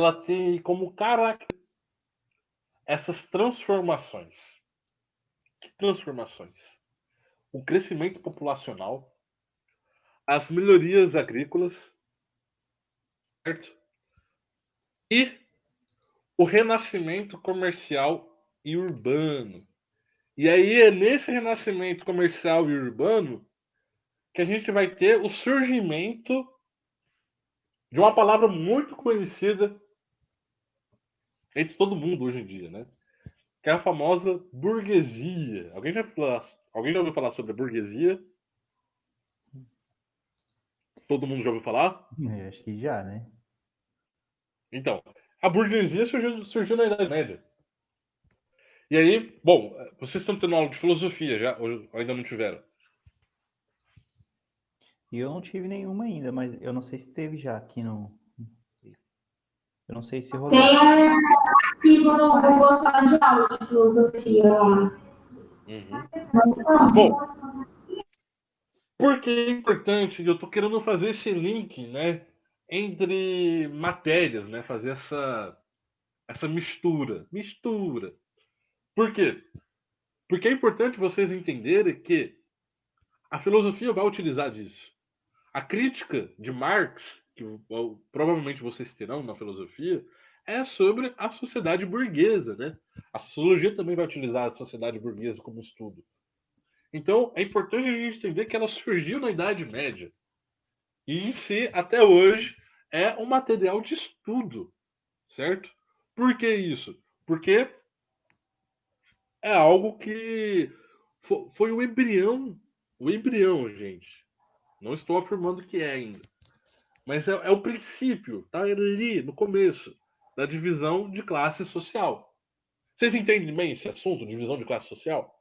ela tem como característica essas transformações. Que transformações? O crescimento populacional, as melhorias agrícolas, certo? E o renascimento comercial e urbano. E aí é nesse renascimento comercial e urbano que a gente vai ter o surgimento de uma palavra muito conhecida entre todo mundo hoje em dia, né? Que é a famosa burguesia. Alguém já ouviu falar sobre a burguesia? Todo mundo já ouviu falar? Acho que já, né? Então, a burguesia surgiu na Idade Média. E aí, bom, vocês estão tendo aula de filosofia já, ou ainda não tiveram? E eu não tive nenhuma ainda, mas eu não sei se teve já aqui no. Eu não sei se Tem rolou. um artigo no Google Sala de Aula de Filosofia lá. Uhum. Bom, por que é importante? Eu estou querendo fazer esse link, né, entre matérias, né, fazer essa mistura. Por quê? Porque é importante vocês entenderem que a filosofia vai utilizar disso. A crítica de Marx, que provavelmente vocês terão na filosofia, é sobre a sociedade burguesa, né? A sociologia também vai utilizar a sociedade burguesa como estudo. Então, é importante a gente entender que ela surgiu na Idade Média. E em si, até hoje, é um material de estudo, certo? Por que isso? Porque é algo que foi o embrião, gente. Não estou afirmando que é ainda. Mas é o princípio, tá ali no começo, da divisão de classe social. Vocês entendem bem esse assunto, divisão de classe social?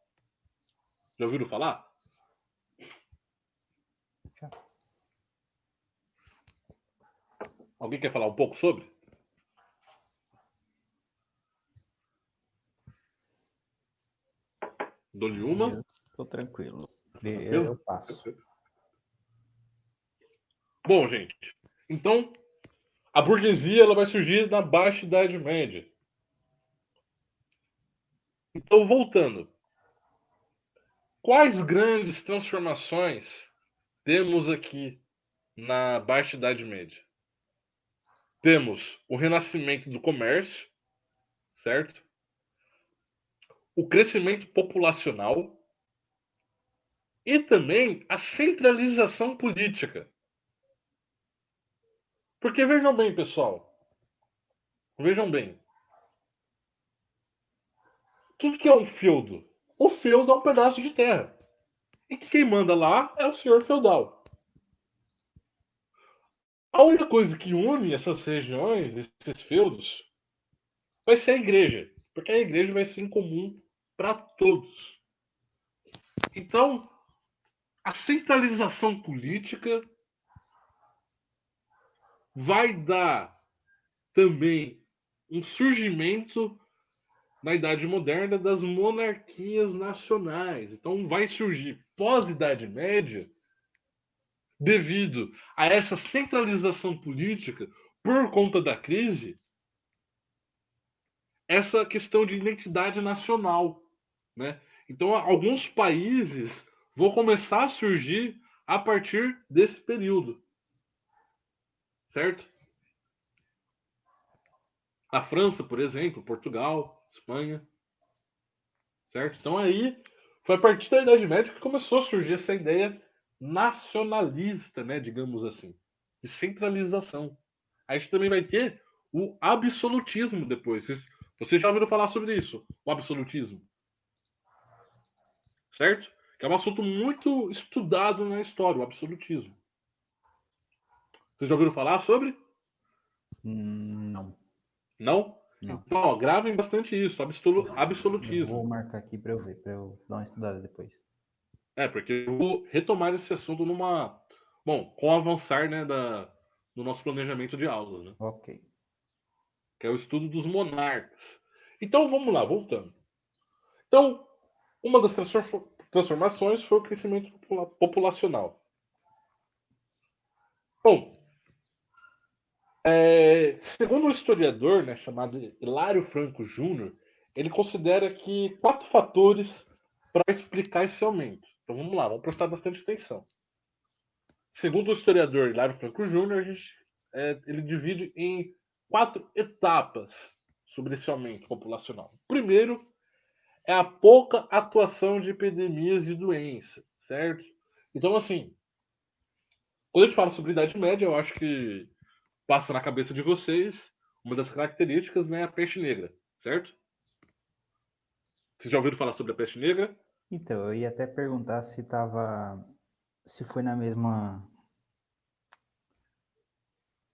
Já ouviram falar? Já. Alguém quer falar um pouco sobre? Dou-lhe uma? Eu tô tranquilo. Tá Eu tranquilo? passo. Bom, gente, então a burguesia ela vai surgir na Baixa Idade Média. Então, voltando, quais grandes transformações temos aqui na Baixa Idade Média? Temos o renascimento do comércio, certo? O crescimento populacional e também a centralização política. Porque vejam bem, pessoal, vejam bem. O que é um feudo? O feudo é um pedaço de terra. E quem manda lá é o senhor feudal. A única coisa que une essas regiões, esses feudos, vai ser a igreja. Porque a igreja vai ser em comum para todos. Então, a centralização política vai dar também um surgimento na Idade Moderna das monarquias nacionais. Então vai surgir pós-Idade Média, devido a essa centralização política por conta da crise, essa questão de identidade nacional, né? Então alguns países vão começar a surgir a partir desse período, certo? A França, por exemplo, Portugal, Espanha, certo? Então aí foi a partir da Idade Média que começou a surgir essa ideia nacionalista, né, digamos assim, de centralização. A gente também vai ter o absolutismo depois. Vocês já ouviram falar sobre isso? O absolutismo, certo? Que é um assunto muito estudado na história, o absolutismo. Vocês já ouviram falar sobre? Não, Não? não. Então, ó, gravem bastante isso, Eu vou absolutismo. marcar aqui pra eu ver, pra eu dar uma estudada depois. É, porque eu vou retomar esse assunto numa. Bom, com o avançar, né, do nosso planejamento de aulas, né? Ok. Que é o estudo dos monarcas. Então vamos lá, voltando. Então, uma das transformações foi o crescimento populacional. Bom, Segundo um historiador, né, chamado Hilário Franco Júnior, ele considera que 4 fatores para explicar esse aumento. Então vamos lá, vamos prestar bastante atenção. Segundo o historiador Hilário Franco Júnior, ele divide em 4 etapas sobre esse aumento populacional. Primeiro é a pouca atuação de epidemias de doença, certo? Então, assim, quando a gente fala sobre Idade Média, eu acho que passa na cabeça de vocês uma das características, né, a peste negra, certo? Vocês já ouviram falar sobre a peste negra? Então, eu ia até perguntar se foi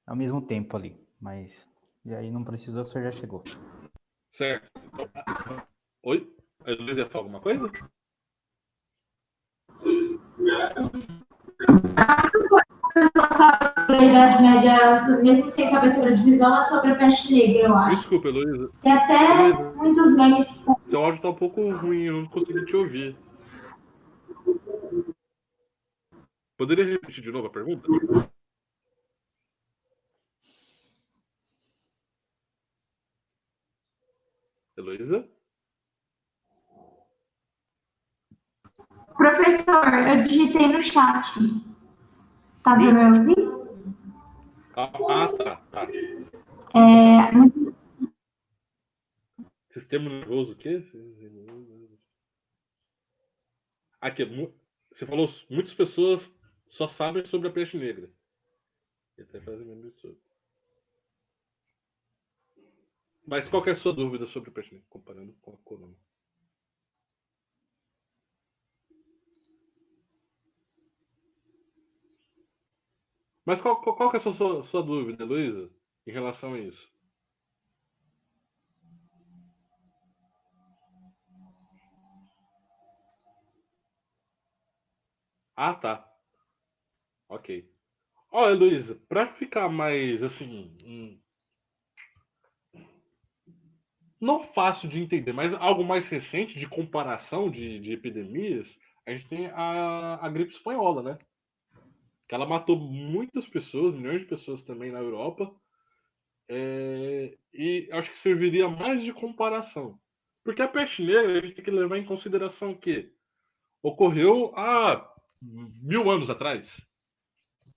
ao mesmo tempo ali, mas e aí não precisou, o senhor já chegou. Certo. Oi? A Luísa ia falar alguma coisa? Pessoa sabe sobre a Idade Média, mesmo sem saber sobre a divisão, é sobre a peste negra, eu acho. Desculpa, Luísa. Tem até muitos memes. Seu áudio tá um pouco ruim, eu não consegui te ouvir. Poderia repetir de novo a pergunta? Heloísa? Professor, eu digitei no chat. Tá pra me ouvir? Tá. Muito. Sistema nervoso, o quê? Aqui, você falou, muitas pessoas só sabem sobre a peste negra. E até fazem mesmo isso. Mas qual que é a sua dúvida sobre a peste negra, comparando com a corona? Mas qual que é a sua dúvida, Luísa, em relação a isso? Ah, tá. Ok. Olha, Luísa, para ficar mais, assim, não fácil de entender, mas algo mais recente de comparação de epidemias, a gente tem a gripe espanhola, né? Que ela matou muitas pessoas, milhões de pessoas também na Europa, e acho que serviria mais de comparação. Porque a peste negra a gente tem que levar em consideração que ocorreu há 1000 anos atrás,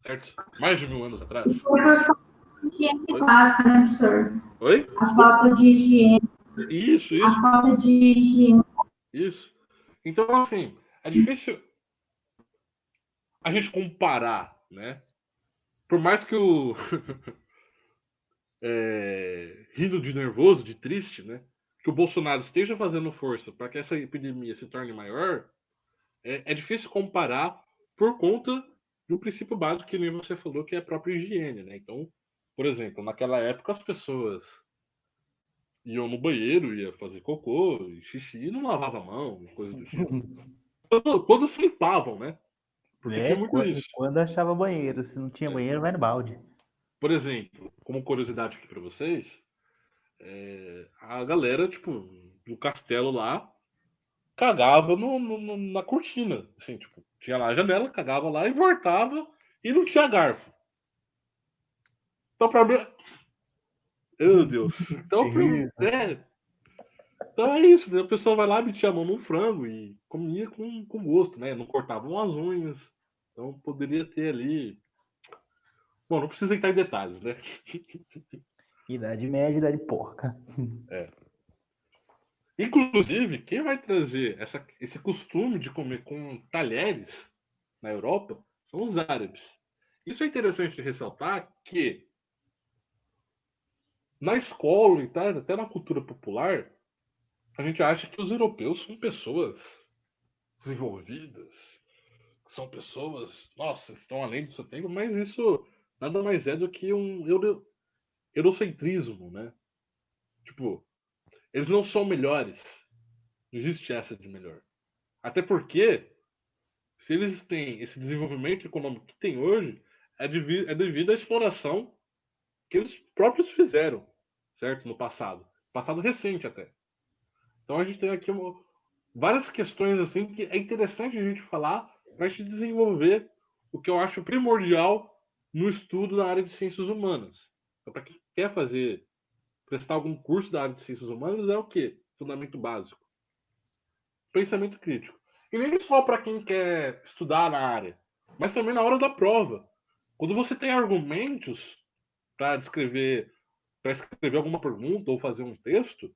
certo? Mais de 1000 anos atrás. Por falta de higiene básica, né, professor? Oi? A falta de higiene. Isso, A falta de higiene. isso. Então, assim, é difícil a gente comparar, né? Por mais que o rindo de nervoso, de triste, né? Que o Bolsonaro esteja fazendo força para que essa epidemia se torne maior, é difícil comparar por conta do princípio básico que nem você falou, que é a própria higiene, né? Então, por exemplo, naquela época as pessoas iam no banheiro, ia fazer cocô, xixi, e não lavava a mão, coisa do tipo. Quando sentavam, né? Porque tinha muito isso. Quando achava banheiro, se não tinha banheiro, vai no balde. Por exemplo, como curiosidade aqui para vocês, a galera, tipo, do castelo lá, cagava na cortina. Assim, tipo, tinha lá a janela, cagava lá e voltava e não tinha garfo. Então, pra mim. Meu Deus. Então, então é isso, né? A pessoa vai lá, metia a mão num frango e comia com gosto, né? Não cortavam as unhas. Então poderia ter ali. Bom, não precisa entrar em detalhes, né? Idade média, idade porca. Inclusive, quem vai trazer esse costume de comer com talheres na Europa são os árabes. Isso é interessante de ressaltar que na escola e tá, até na cultura popular, a gente acha que os europeus são pessoas desenvolvidas, são pessoas, nossa, estão além do seu tempo, mas isso nada mais é do que um eurocentrismo, né? Tipo, eles não são melhores. Não existe essa de melhor. Até porque, se eles têm esse desenvolvimento econômico que tem hoje, é devido à exploração que eles próprios fizeram, certo? No passado. Passado recente até. Então a gente tem aqui várias questões assim que é interessante a gente falar para a gente desenvolver o que eu acho primordial no estudo da área de ciências humanas. Então, para quem quer prestar algum curso da área de ciências humanas, é o quê? Fundamento básico. Pensamento crítico. E nem só para quem quer estudar na área, mas também na hora da prova. Quando você tem argumentos para escrever alguma pergunta ou fazer um texto,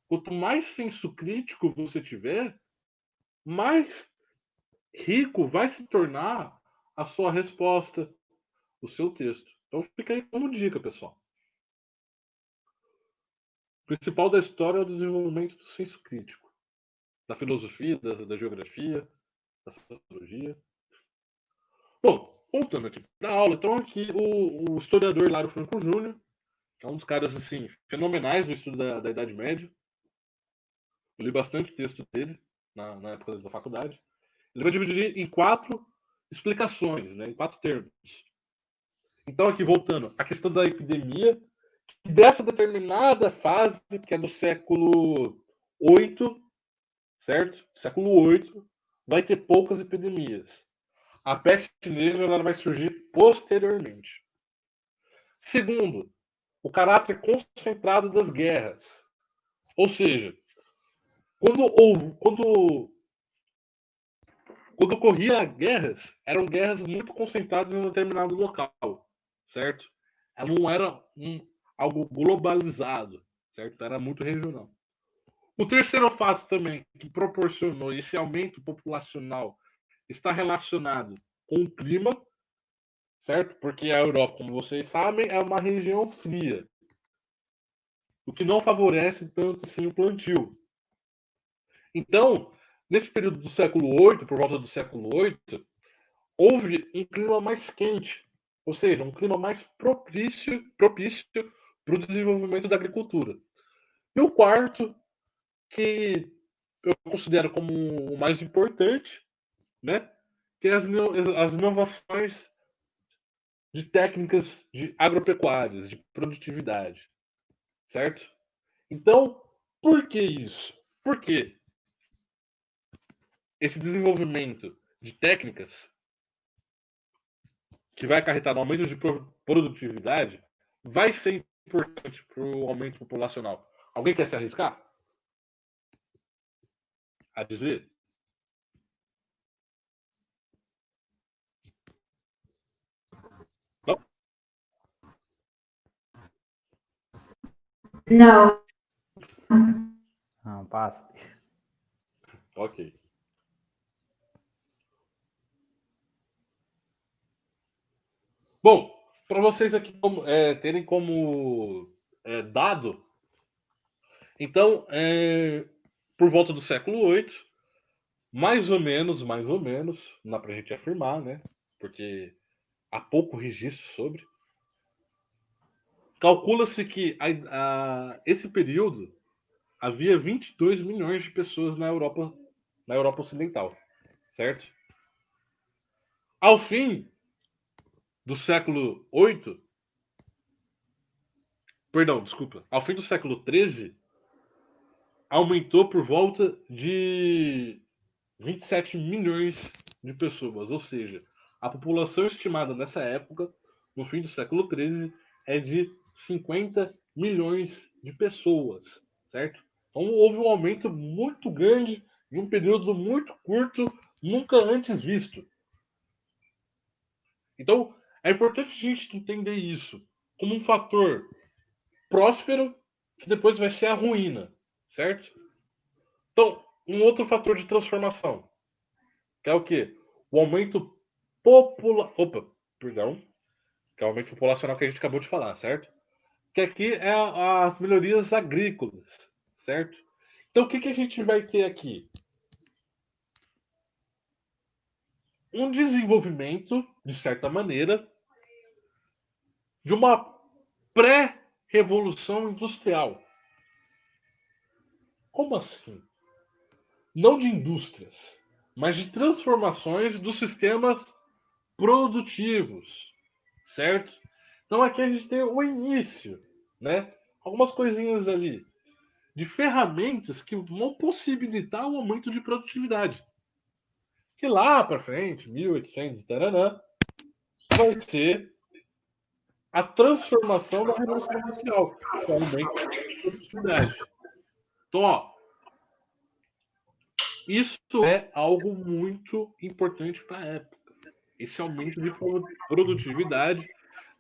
quanto mais senso crítico você tiver, mais rico vai se tornar a sua resposta, o seu texto. Então fica aí como dica, pessoal. O principal da história é o desenvolvimento do senso crítico, da filosofia, da geografia, da sociologia. Bom, voltando aqui para a aula, então aqui o historiador Hilário Franco Júnior, que é um dos caras assim fenomenais no estudo da Idade Média. Eu li bastante texto dele na época da faculdade. Ele vai dividir em 4 explicações, né, em 4 termos. Então, aqui voltando, a questão da epidemia, dessa determinada fase, que é do século VIII, certo? Século VIII, vai ter poucas epidemias. A peste negra ela vai surgir posteriormente. Segundo, o caráter concentrado das guerras. Ou seja, quando ocorria guerras, eram guerras muito concentradas em um determinado local, certo? Ela não era algo globalizado, certo? Era muito regional. O terceiro fato também que proporcionou esse aumento populacional está relacionado com o clima, certo? Porque a Europa, como vocês sabem, é uma região fria, o que não favorece tanto assim o plantio. Então, nesse período do século VIII, por volta do século VIII, houve um clima mais quente, ou seja, um clima mais propício para o desenvolvimento da agricultura. E o quarto, que eu considero como o mais importante, né, que é as inovações de técnicas de agropecuárias, de produtividade, certo? Então, por que isso? Por que esse desenvolvimento de técnicas que vai acarretar no aumento de produtividade vai ser importante para o aumento populacional? Alguém quer se arriscar a dizer? Não? Não. Não, passa. Ok. Bom, para vocês aqui terem como dado, então, por volta do século VIII, mais ou menos, não dá para a gente afirmar, né? Porque há pouco registro sobre. Calcula-se que esse período havia 22 milhões de pessoas na Europa Ocidental, certo? Ao fim do século VIII, perdão, desculpa, ao fim do século XIII, aumentou por volta de 27 milhões de pessoas, ou seja, a população estimada nessa época, no fim do século XIII, é de 50 milhões de pessoas, certo? Então houve um aumento muito grande em um período muito curto, nunca antes visto. Então é importante a gente entender isso como um fator próspero que depois vai ser a ruína, certo? Então, um outro fator de transformação, que é o quê? O aumento perdão, que é o aumento populacional que a gente acabou de falar, certo? Que aqui é as melhorias agrícolas, certo? Então, o que a gente vai ter aqui? Um desenvolvimento, de certa maneira, de uma pré-revolução industrial. Como assim? Não de indústrias, mas de transformações dos sistemas produtivos, certo? Então aqui a gente tem o início, né? Algumas coisinhas ali de ferramentas que vão possibilitar o aumento de produtividade. Que lá para frente, 1800 e taranã, vai ser a transformação da Revolução Industrial, que é o aumento da produtividade. Então, ó, isso é algo muito importante para a época. Esse aumento de produtividade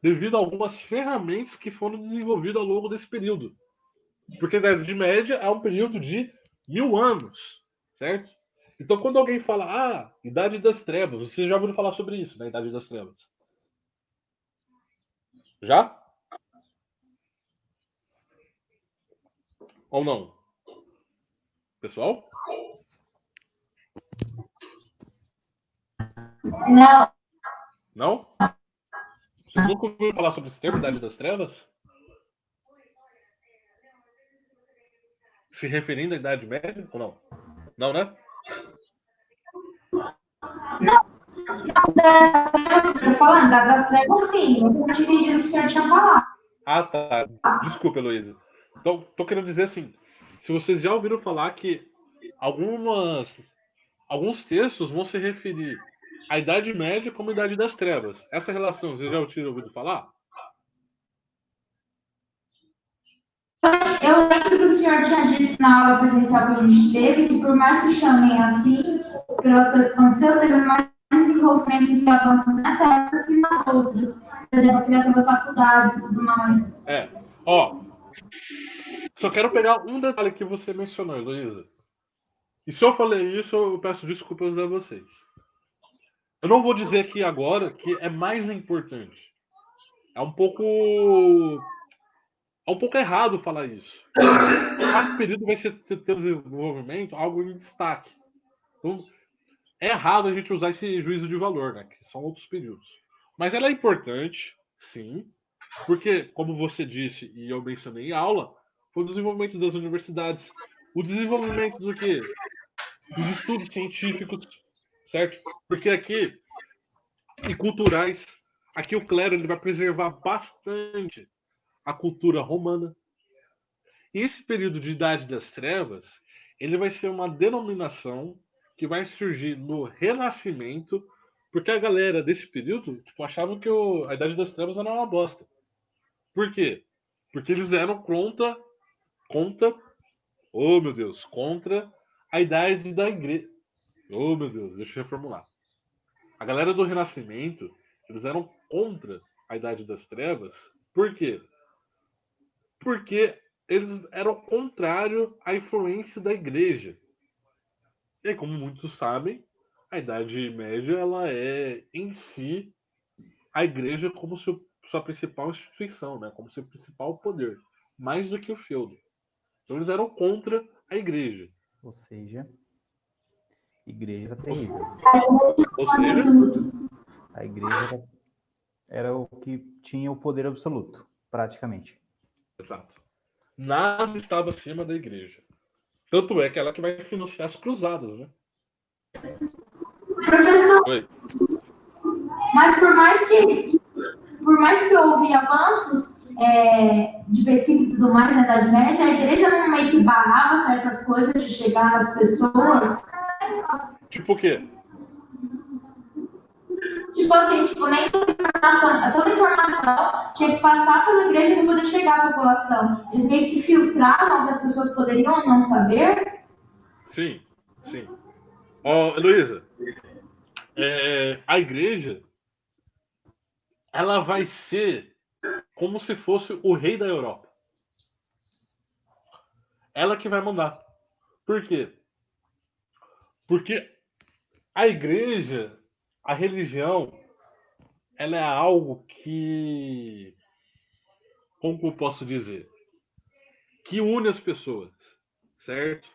devido a algumas ferramentas que foram desenvolvidas ao longo desse período. Porque a Idade Média é um período de 1000 anos, certo? Então, quando alguém fala, Idade das Trevas, vocês já ouviram falar sobre isso, né? Idade das Trevas. Já? Ou não? Pessoal? Não, Não? Vocês nunca ouviram falar sobre esse termo, Idade das Trevas? Se referindo à Idade Média ou não? Não, né? estou falando das trevas, sim. Eu não tinha entendido o que o senhor tinha falado. Ah, tá. Desculpa, Heloísa. Então, tô querendo dizer assim, se vocês já ouviram falar que alguns textos vão se referir à Idade Média como Idade das Trevas. Essa relação, vocês já tinham ouvido falar? Eu lembro que o senhor tinha dito na aula presencial que a gente teve que, por mais que chamem assim, pelas coisas que aconteceram, teve mais desenvolvimentos e avanços nessa época que nas outras. Por exemplo, a criação das faculdades e tudo mais. Ó, só quero pegar um detalhe que você mencionou, Heloísa. E se eu falei isso, eu peço desculpas a vocês. Eu não vou dizer aqui agora que é mais importante. É um pouco errado falar isso. Cada período vai ter desenvolvimento algo em destaque. Então, é errado a gente usar esse juízo de valor, né? Que são outros períodos. Mas ela é importante, sim, porque, como você disse e eu mencionei em aula, foi o desenvolvimento das universidades, o desenvolvimento do quê? Dos estudos científicos, certo? Porque aqui, e culturais, aqui o clero ele vai preservar bastante a cultura romana. E esse período de Idade das Trevas, ele vai ser uma denominação que vai surgir no Renascimento, porque a galera desse período tipo, achavam que a Idade das Trevas era uma bosta. Por quê? Porque eles eram contra oh meu Deus, contra a idade da igreja. Oh meu Deus, deixa eu reformular. A galera do Renascimento, eles eram contra a Idade das Trevas. Por quê? Porque eles eram contrário à influência da igreja. E aí, como muitos sabem, a Idade Média ela é em si a igreja como sua principal instituição, né? Como seu principal poder, mais do que o feudo. Então eles eram contra a igreja. Ou seja, igreja terrível. Ou seja, A igreja era o que tinha o poder absoluto, praticamente. exato. Nada estava acima da igreja. Tanto é que ela que vai financiar as cruzadas, né? Professor, Oi. mas por mais que houve avanços de pesquisa e tudo mais na Idade Média, a igreja não meio que barrava certas coisas de chegar às pessoas. Tipo o quê? Tipo assim, nem toda informação tinha que passar pela igreja para poder chegar à população. Eles meio que filtravam o que as pessoas poderiam ou não saber. Sim, sim. Ó, Heloísa, a igreja, ela vai ser como se fosse o rei da Europa. Ela que vai mandar. Por quê? Porque a igreja, a religião, ela é algo que, como eu posso dizer, que une as pessoas, certo?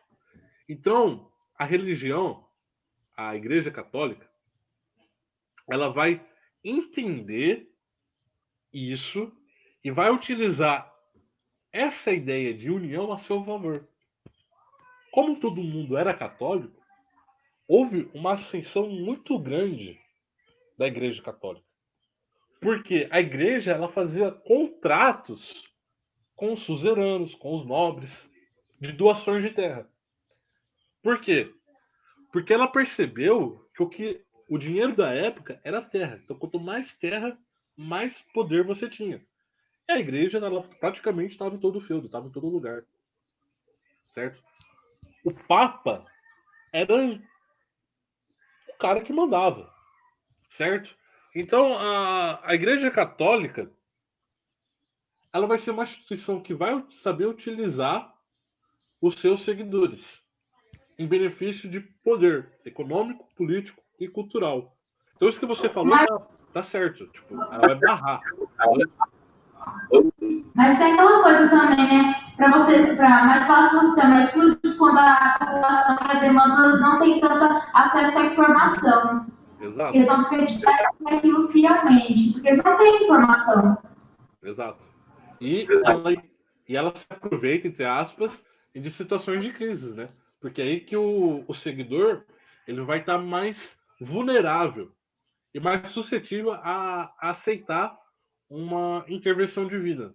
Então, a religião, a Igreja Católica, ela vai entender isso e vai utilizar essa ideia de união a seu favor. Como todo mundo era católico, houve uma ascensão muito grande da Igreja Católica. Porque a igreja ela fazia contratos com os suzeranos, com os nobres, de doações de terra. Por quê? Porque ela percebeu que o dinheiro da época era terra. Então, quanto mais terra, mais poder você tinha. E a igreja, ela praticamente estava em todo o feudo, estava em todo lugar. Certo? O Papa era o cara que mandava. Certo? Então, a Igreja Católica, ela vai ser uma instituição que vai saber utilizar os seus seguidores em benefício de poder econômico, político e cultural. Então, isso que você falou Mas, tá certo. Tipo, ela vai barrar. Entendeu? mas tem aquela coisa também, né? Para mais fácil você ter mais estudos quando a população e a demanda não tem tanto acesso à informação. Exato, Eles vão acreditar naquilo fielmente, porque eles não têm informação. exato. E ela se aproveita, entre aspas, de situações de crise, né? Porque aí que o seguidor ele vai estar mais vulnerável e mais suscetível a aceitar uma intervenção divina,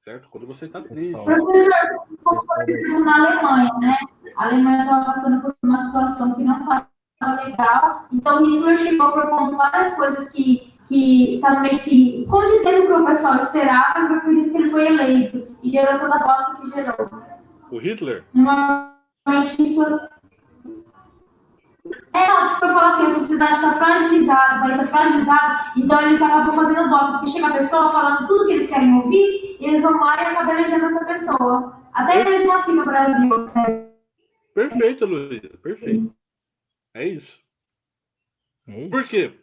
certo? Quando você está triste. Pessoal, Professor, pessoal da- na Alemanha, né? A Alemanha estava passando por uma situação que não estava legal, então Hitler chegou a propor várias coisas que estavam meio que condizendo com o que o pessoal esperava, e foi por isso que ele foi eleito, e gerou toda a bosta que gerou. O Hitler, Normalmente isso. Não, tipo, eu falo assim, a sociedade está fragilizada, o país está fragilizado, então eles acabam fazendo bosta, porque chega a pessoa falando tudo que eles querem ouvir, e eles vão lá e acabam elegendo essa pessoa. Até mesmo aqui no Brasil. perfeito, Luísa, perfeito. É isso. É isso? Por quê?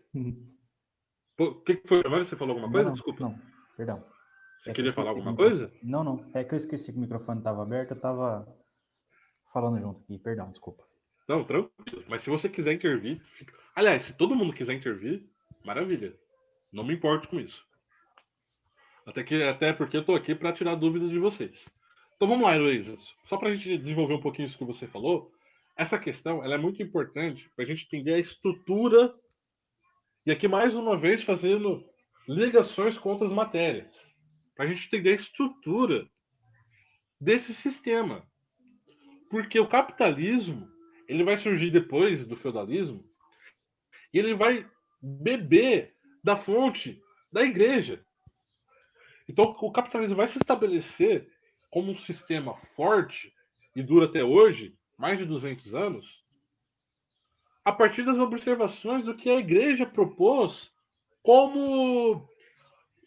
O que foi, Giovanni? Você falou alguma coisa? Não, Desculpa. não, perdão. Você queria falar alguma microfone. coisa? Não, não. É que eu esqueci que o microfone estava aberto, eu estava falando junto aqui. Perdão, desculpa. Não, tranquilo. Mas se você quiser intervir. Aliás, se todo mundo quiser intervir, maravilha. Não me importo com isso. Até porque eu tô aqui para tirar dúvidas de vocês. Então vamos lá, Heloísa. Só para a gente desenvolver um pouquinho isso que você falou, essa questão ela é muito importante para a gente entender a estrutura e aqui mais uma vez fazendo ligações com outras matérias, para a gente entender a estrutura desse sistema. Porque o capitalismo ele vai surgir depois do feudalismo e ele vai beber da fonte da igreja. Então, o capitalismo vai se estabelecer como um sistema forte e dura até hoje, mais de 200 anos, a partir das observações do que a igreja propôs como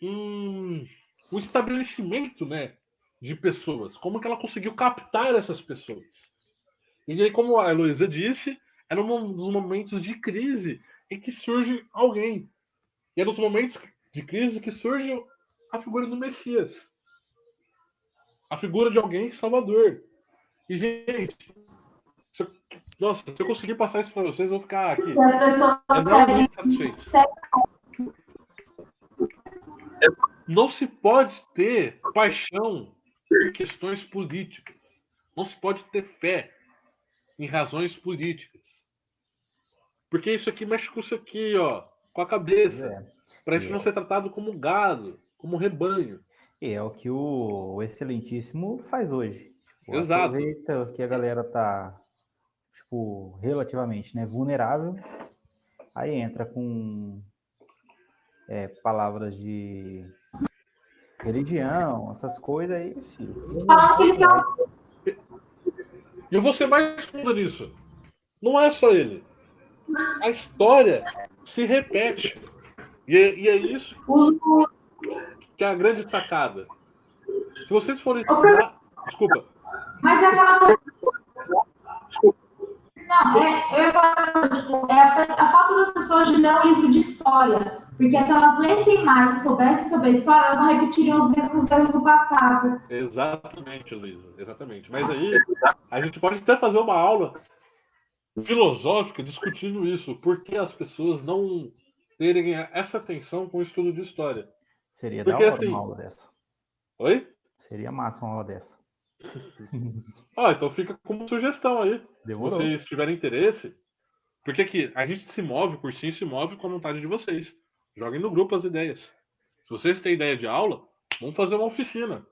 um estabelecimento, né, de pessoas. Como que ela conseguiu captar essas pessoas. E aí, como a Heloísa disse, era um dos momentos de crise em que surge alguém. E é nos momentos de crise que surge a figura do Messias. A figura de alguém salvador. E, gente, nossa, se eu conseguir passar isso para vocês, eu vou ficar aqui E as pessoas enormemente satisfeito. Não se pode ter paixão por questões políticas. Não se pode ter fé em razões políticas. Porque isso aqui mexe com isso aqui, ó, com a cabeça. É. Pra gente não ser tratado como gado, como rebanho. E é o que o Excelentíssimo faz hoje. Tipo, Exato. aproveita que a galera tá, tipo, relativamente, né, vulnerável, aí entra com palavras de religião, essas coisas aí, filho. Falando que eles são. E eu vou ser mais fundo nisso. Não é só ele. A história se repete. E é isso que é a grande sacada. Se vocês forem estudar. Desculpa. Mas é aquela coisa. Não, eu ia falar, tipo, a falta das pessoas de ler um livro de história. Porque se elas lessem mais e soubessem sobre a história, elas não repetiriam os mesmos erros do passado. Exatamente, Luísa. Exatamente. Mas aí a gente pode até fazer uma aula filosófica discutindo isso. Por que as pessoas não terem essa atenção com o estudo de história? Seria Porque da hora assim. uma aula dessa. Oi? Seria massa uma aula dessa. Então fica como sugestão aí. Demorou. Se vocês tiverem interesse. Porque aqui, a gente se move, o cursinho se move com a vontade de vocês. Joguem no grupo as ideias. Se vocês têm ideia de aula, vamos fazer uma oficina.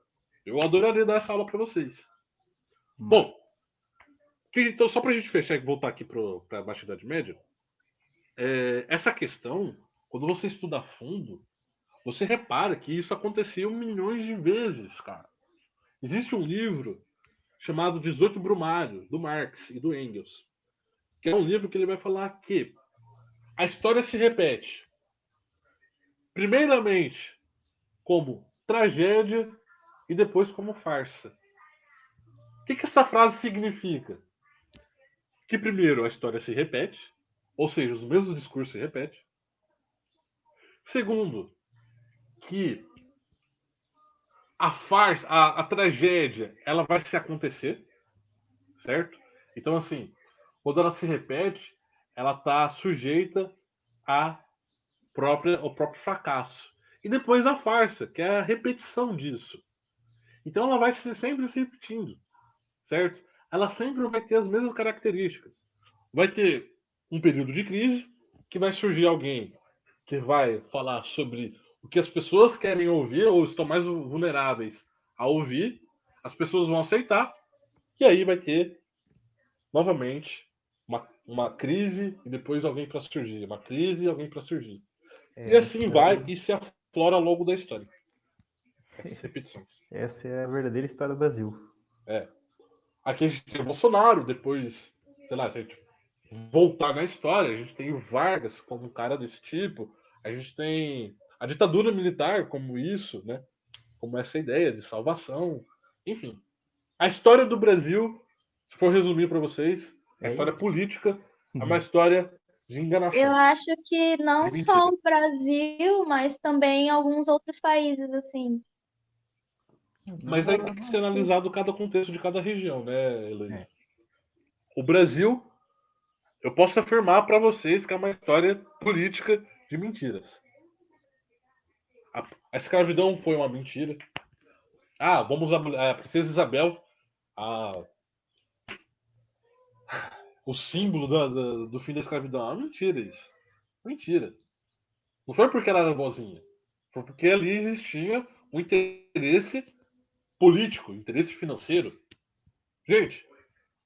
Eu adoraria dar essa aula para vocês. Bom, então só para a gente fechar e voltar aqui para a Baixa Idade Média, essa questão, quando você estuda a fundo, você repara que isso aconteceu milhões de vezes, cara. Existe um livro chamado 18 Brumário, do Marx e do Engels, que é um livro que ele vai falar que a história se repete. Primeiramente, como tragédia e depois como farsa. O que essa frase significa? Que primeiro a história se repete, ou seja, os mesmos discursos se repetem. Segundo, que a farsa, a tragédia, ela vai se acontecer, certo? Então, assim, quando ela se repete, ela está sujeita ao próprio fracasso. E depois a farsa, que é a repetição disso. Então ela vai sempre se repetindo, certo? Ela sempre vai ter as mesmas características. Vai ter um período de crise, que vai surgir alguém que vai falar sobre o que as pessoas querem ouvir ou estão mais vulneráveis a ouvir, as pessoas vão aceitar, e aí vai ter novamente uma crise e depois alguém para surgir, uma crise e alguém para surgir. E assim vai e se aflora ao longo da história. Essas repetições. Essa é a verdadeira história do Brasil. Aqui a gente tem o Bolsonaro, depois, sei lá, se a gente voltar na história, a gente tem o Vargas como um cara desse tipo, a gente tem a ditadura militar como isso, né? Como essa ideia de salvação, enfim. A história do Brasil, se for resumir para vocês, a história política é uma história de enganação. Eu acho que não só o Brasil, mas também alguns outros países, assim. Mas aí tem que ser analisado cada contexto de cada região, né, Elaine? O Brasil, eu posso afirmar para vocês que é uma história política de mentiras. A escravidão foi uma mentira. A Princesa Isabel, o símbolo do fim da escravidão. É mentira isso. Mentira. Não foi porque ela era boazinha. Foi porque ali existia um interesse político, um interesse financeiro. Gente,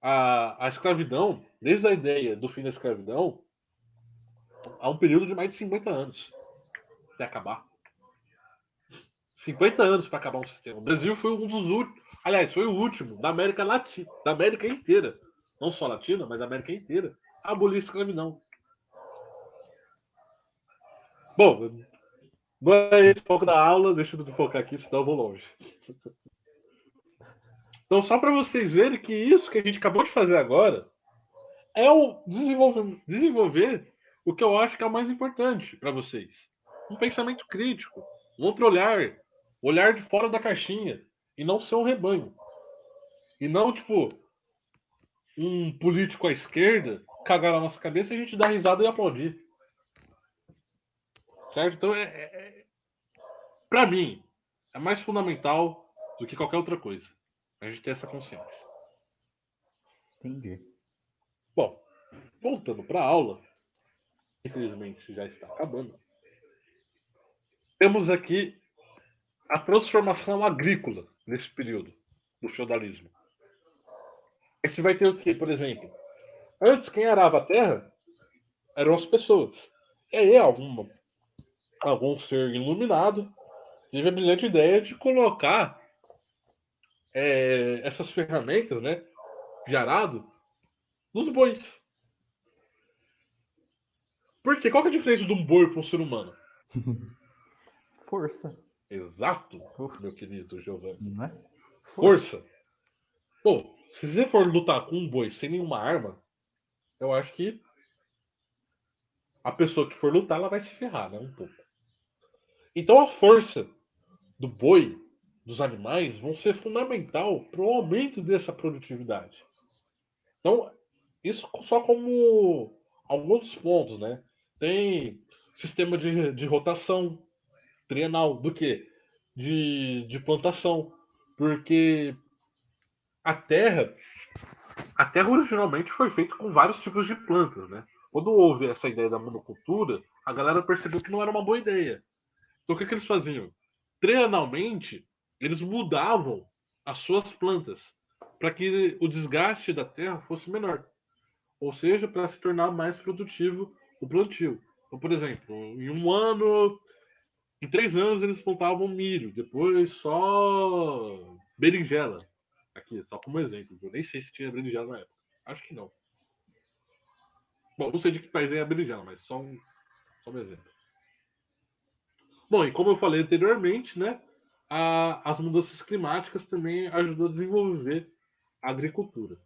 a escravidão, desde a ideia do fim da escravidão, há um período de mais de 50 anos até acabar. 50 anos para acabar um sistema. O Brasil foi um dos últimos. Aliás, foi o último da América Latina, da América inteira. Não só latina, mas da América inteira. A abolir a escravidão. Bom, não é esse foco da aula, deixa eu focar aqui, senão eu vou longe. Então, só para vocês verem que isso que a gente acabou de fazer agora é o desenvolver o que eu acho que é o mais importante para vocês. Um pensamento crítico, um outro olhar de fora da caixinha, e não ser um rebanho. E não, tipo, um político à esquerda cagar na nossa cabeça e a gente dar risada e aplaudir. Certo? Então, para mim, é mais fundamental do que qualquer outra coisa. A gente ter essa consciência. Entendi. Bom, voltando para a aula, infelizmente já está acabando. Temos aqui a transformação agrícola nesse período do feudalismo. Aí você vai ter o quê? Por exemplo, antes quem arava a terra eram as pessoas. E aí algum ser iluminado teve a brilhante ideia de colocar essas ferramentas, né, de arado nos bois. Por quê? Qual que é a diferença de um boi para um ser humano? Força. Exato, meu querido Giovanni. Não é? Força. Pô, se você for lutar com um boi sem nenhuma arma, eu acho que a pessoa que for lutar, ela vai se ferrar, né? Um pouco. Então a força do boi, dos animais, vão ser fundamental para o aumento dessa produtividade. Então, isso só como alguns dos pontos, né? Tem sistema de rotação trienal, do quê? De plantação. Porque a terra originalmente foi feita com vários tipos de plantas, né? Quando houve essa ideia da monocultura, a galera percebeu que não era uma boa ideia. Então o que eles faziam? Trienalmente, eles mudavam as suas plantas para que o desgaste da terra fosse menor. Ou seja, para se tornar mais produtivo o plantio. Então, por exemplo, em um ano Em 3 anos eles plantavam milho, depois só berinjela. Aqui, só como exemplo. Eu nem sei se tinha berinjela na época. Acho que não. Bom, não sei de que país é a berinjela, mas só um exemplo. Bom, e como eu falei anteriormente, né, as mudanças climáticas também ajudou a desenvolver a agricultura.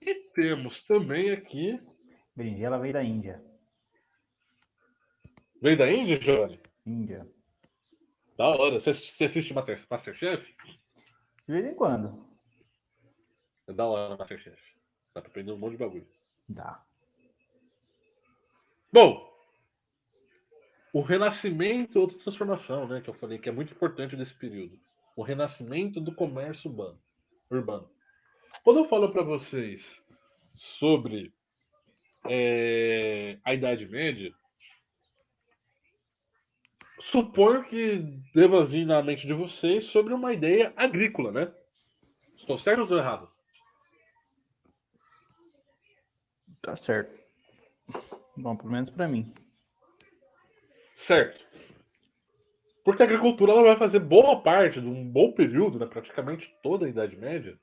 E temos também aqui... Berinjela veio da Índia. Veio da Índia, Johnny? Índia. Da hora. Você assiste Masterchef? De vez em quando. É da hora Masterchef. Dá pra aprender um monte de bagulho. Dá. Bom, o renascimento, outra transformação, né, que eu falei que é muito importante nesse período. O renascimento do comércio urbano. Quando eu falo para vocês sobre a Idade Média, suponho que deva vir na mente de vocês sobre uma ideia agrícola, né? Estou certo ou estou errado? Tá certo. Bom, pelo menos pra mim. Certo. Porque a agricultura ela vai fazer boa parte de um bom período, né, praticamente toda a Idade Média,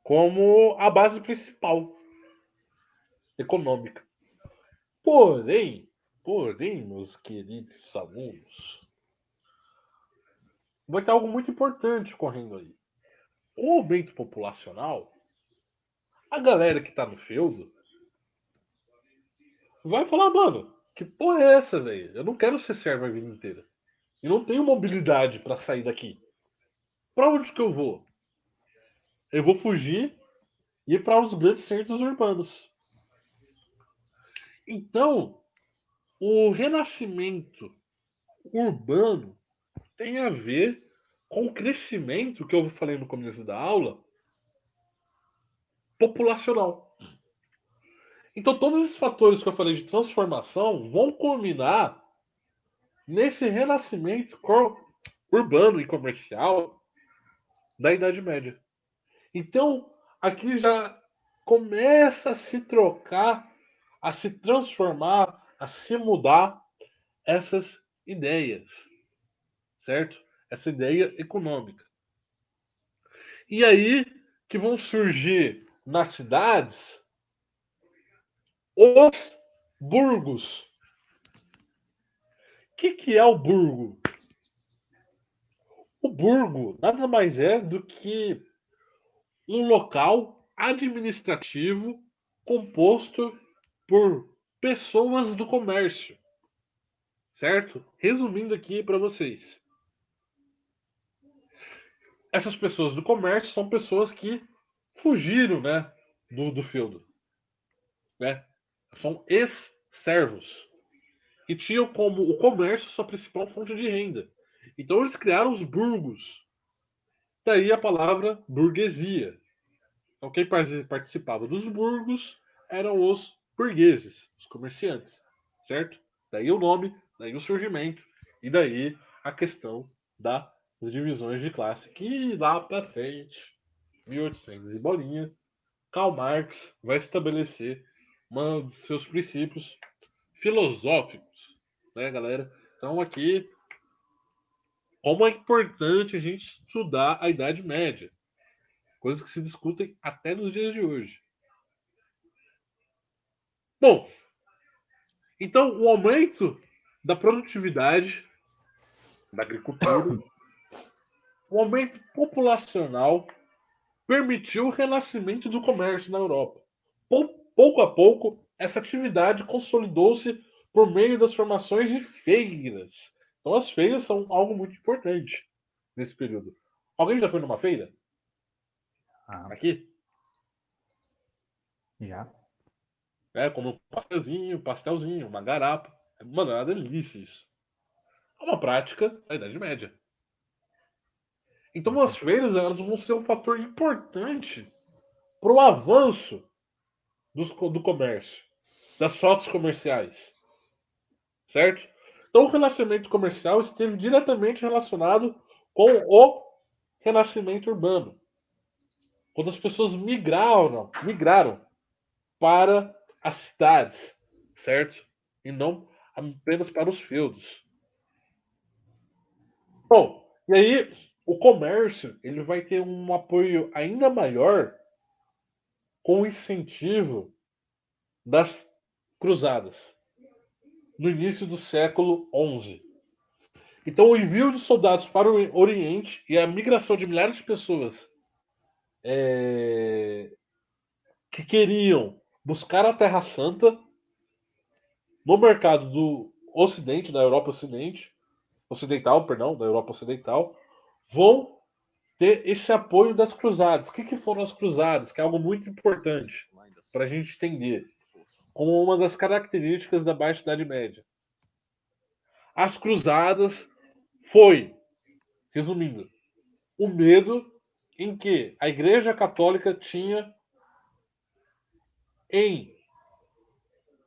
como a base principal econômica. Porém, meus queridos alunos, vai ter algo muito importante correndo aí. O aumento populacional, a galera que tá no feudo vai falar, mano, que porra é essa, velho? Eu não quero ser servo a vida inteira. E não tenho mobilidade para sair daqui. Pra onde que eu vou? Eu vou fugir e ir para os grandes centros urbanos. Então, o renascimento urbano tem a ver com o crescimento que eu falei no começo da aula populacional. Então, todos esses fatores que eu falei de transformação vão culminar nesse renascimento urbano e comercial da Idade Média. Então, aqui já começa a se trocar, a se transformar, a se mudar essas ideias, certo? Essa ideia econômica. E aí que vão surgir nas cidades os burgos. O que é o burgo? O burgo nada mais é do que um local administrativo composto por pessoas do comércio, certo? Resumindo aqui para vocês. Essas pessoas do comércio são pessoas que fugiram, né, do feudo, né? São ex-servos e tinham como o comércio sua principal fonte de renda. Então eles criaram os burgos. Daí a palavra burguesia. Então quem participava dos burgos eram os burgueses, os comerciantes, certo? Daí o nome, daí o surgimento e daí a questão das divisões de classe que lá para frente, 1800 e bolinha, Karl Marx vai estabelecer um dos seus princípios filosóficos, né, galera? Então aqui, como é importante a gente estudar a Idade Média, coisas que se discutem até nos dias de hoje. Bom, então o aumento da produtividade da agricultura, o aumento populacional permitiu o renascimento do comércio na Europa. Pouco a pouco, essa atividade consolidou-se por meio das formações de feiras. Então as feiras são algo muito importante nesse período. Alguém já foi numa feira? Aqui? Já. Como um pastelzinho, uma garapa. Mano, é uma delícia isso. É uma prática da Idade Média. Então as feiras elas vão ser um fator importante para o avanço do comércio, das rotas comerciais. Certo? Então o renascimento comercial esteve diretamente relacionado com o renascimento urbano. Quando as pessoas migraram para as cidades, certo? E não apenas para os feudos. Bom, e aí o comércio ele vai ter um apoio ainda maior com o incentivo das cruzadas no início do século XI. Então, o envio de soldados para o Oriente e a migração de milhares de pessoas que queriam buscar a Terra Santa no mercado do Ocidente, da Europa Ocidental, perdão, da Europa Ocidental, vão ter esse apoio das cruzadas. O que foram as cruzadas? Que é algo muito importante para a gente entender como uma das características da Baixa Idade Média. As cruzadas foi, resumindo, o medo em que a Igreja Católica tinha em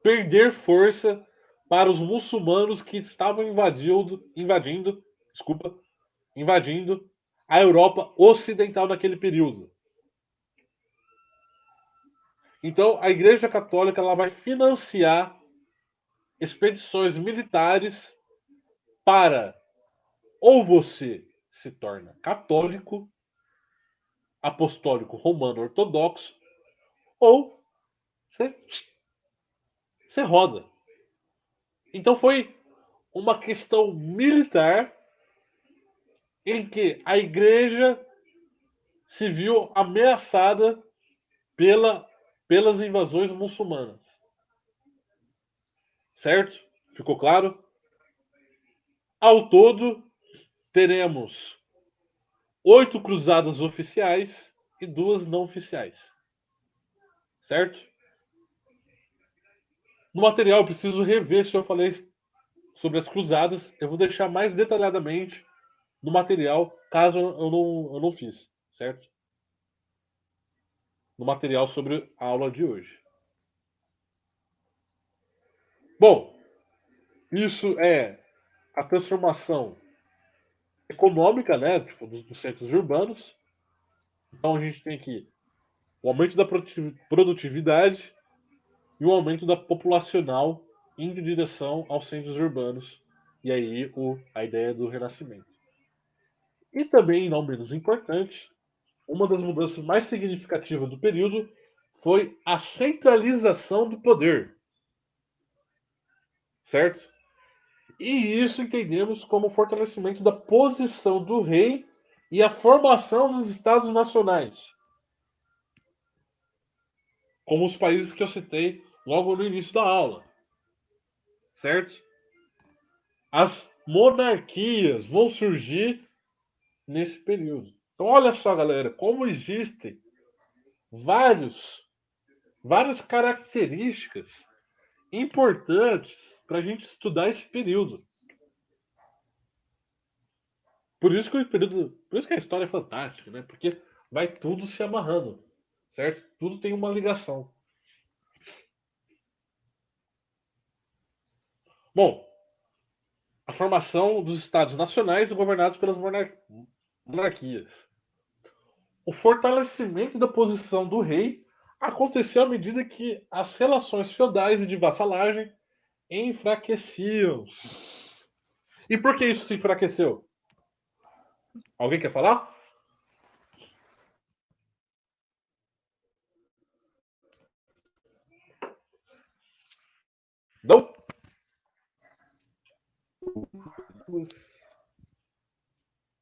perder força para os muçulmanos que estavam invadindo a Europa Ocidental naquele período. Então, a Igreja Católica ela vai financiar expedições militares para ou você se torna católico, apostólico romano ortodoxo, ou você roda. Então foi uma questão militar em que a igreja se viu ameaçada pelas invasões muçulmanas. Certo? Ficou claro? Ao todo, teremos 8 cruzadas oficiais e 2 não oficiais. Certo? No material, eu preciso rever se eu falei sobre as cruzadas. Eu vou deixar mais detalhadamente no material, caso eu não fiz. Certo? No material sobre a aula de hoje. Bom, isso é a transformação econômica, né, tipo, dos centros urbanos. Então a gente tem aqui o aumento da produtividade e o aumento da populacional indo em direção aos centros urbanos. E aí a ideia do renascimento. E também, não menos importante, uma das mudanças mais significativas do período foi a centralização do poder. Certo? E isso entendemos como o fortalecimento da posição do rei e a formação dos estados nacionais, como os países que eu citei logo no início da aula. Certo? As monarquias vão surgir nesse período. Então, olha só, galera, como existem várias características importantes para a gente estudar esse período. Por isso que a história é fantástica, né? Porque vai tudo se amarrando, certo? Tudo tem uma ligação. Bom, a formação dos estados nacionais governados pelas monarquias. O fortalecimento da posição do rei aconteceu à medida que as relações feudais e de vassalagem enfraqueciam. E por que isso se enfraqueceu? Alguém quer falar? Não?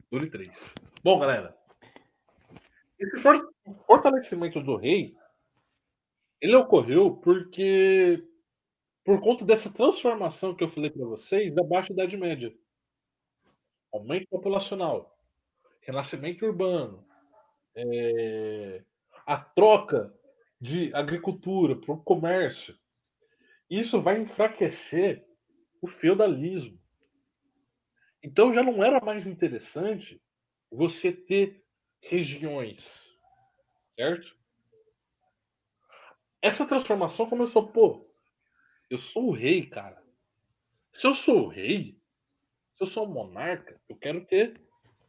Dure 3. Bom, galera. Esse fortalecimento do rei, ele ocorreu porque por conta dessa transformação que eu falei para vocês da Baixa Idade Média. Aumento populacional, renascimento urbano, a troca de agricultura para o comércio. Isso vai enfraquecer o feudalismo. Então já não era mais interessante você ter regiões, certo? Essa transformação começou, pô, eu sou o rei, cara. Se eu sou o rei, se eu sou um monarca, eu quero ter